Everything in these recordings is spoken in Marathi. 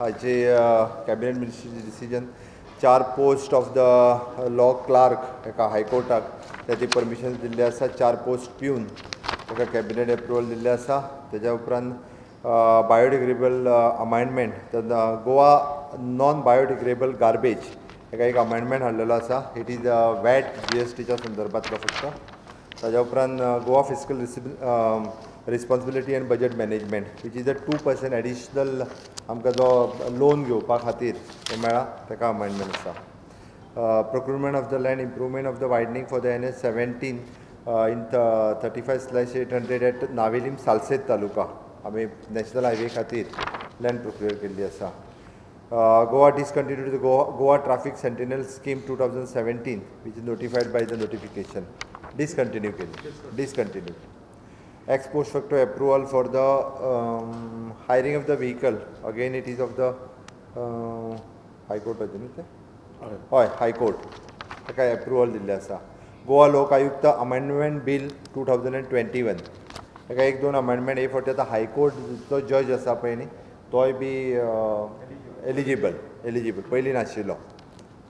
हाचे कॅबिनेट मिनिस्ट्रीचे decision 4 post of the law clerk एका हायकोर्टाक त्याची परमिशन दिल्ली आसा. 4 पोस्ट पिवन ताका कॅबिनेट एप्रुवल दिल्ले आसा. तेज्या उपरांत biodegradable amendment Goa non biodegradable garbage हेका एक अमेंडमेंट हाडलेलो आसा. इट इज वॅट GSTच्या संदर्भातलो फक्त. ताज्या उपरांत Goa fiscal responsibility end budget management which is a 2% additional आमकां जो लोन घेवपा खातीर तो मेळ्ळा ताका अमेंडमेंट आसा. Procurement of the land improvement of the widening for the NH-17 in 35/800 at Navelim Salcete taluka आमी नॅशनल हायवे खातीर लँड प्रोक्युअर केल्ली आसा. Goa discontinued the Goa traffic sentinel scheme 2017 which is notified by the notification discontinue केली. Discontinue ex post facto approval for the hiring of the vehicle. Again it is of the high court हय हाय कोर्ट ताका एप्रुवल दिल्लें आसा. गोवा लोक आयुक्त अमेंडमेंट बिल 2021 ताका 1-2 अमेंडमेंट हे फावटी आतां हायकोर्ट जो जज आसा पळय न्ही तोय बी एलिजिबल पयलीं नाशिल्लो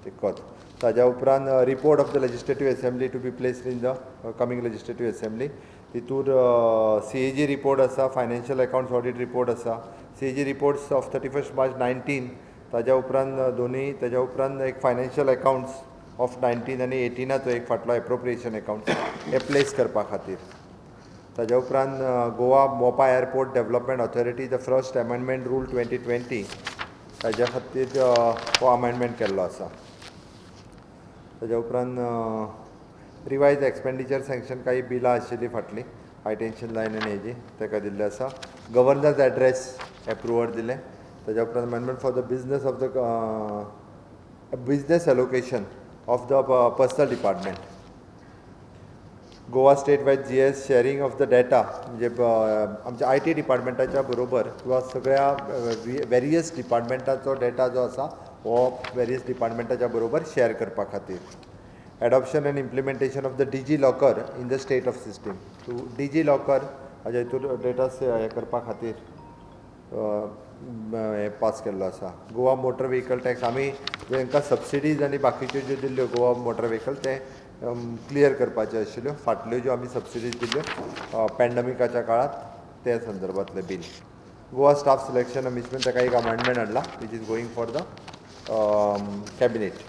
तितकोच. ताज्या उपरांत report of the legislative assembly to be placed in the coming legislative assembly. तितूर CAG रिपोर्ट आसा, फायनान्शियल अकाउंट्स ऑडिट रिपोर्ट आसा. CAG रिपोर्ट्स ऑफ 31 मार्च 19 ताज्या उपरांत दोनी ताज्या उपरांत एक फायनान्शियल अकाउंट्स ऑफ 19 आनी 18 एक फाटलो एप्रोप्रिएशन अकाउंट हे प्लेस करपा खातीर. ताज्या उपरांत गोवा मोपा airport development authority the first amendment rule 2020 ताज्या खातीर हो अमेंडमेंट केल्लो आसा. ताज्या उपरांत रिवायज एक्सपेंडिचर सँक्शन काही बिलां आशिल्लीं फाटलीं हाय टेंशन लायन आनी हेजी ताका दिल्लें आसा. गव्हर्नर्स एड्रेस एप्रुवल दिलें. ताज्या उपरांत amendment for the business of the business allocation of the personal department. Goa state wise GS sharing of the data म्हणजे आमच्या IT डिपार्टमेंटाच्या बरोबर किंवा सगळ्या वेरियस डिपार्टमेंटाचो डेटा जो आसा हो वेरियस डिपार्टमेंटाच्या बरोबर शेअर करपा खातीर. Adoption end implementation of the DG locker in the state of system. DG locker हाज्या हितूर डेटा हे करपा खातीर हे पास केल्लो आसा. गोवा मोटर व्हेकल टॅक्स आमी तांकां सबसिडीज आनी बाकीच्यो ज्यो दिल्ल्यो गोवा मोटर व्हेकल ते क्लियर करपाच्यो आशिल्ल्यो. फाटल्यो ज्यो आमी सबसिडीज दिल्ल्यो पॅन्डमिकाच्या काळात त्या संदर्भातलें bill. Goa staff selection amendment ताका एक अमेंडमेंट हाडला which is going for the cabinet.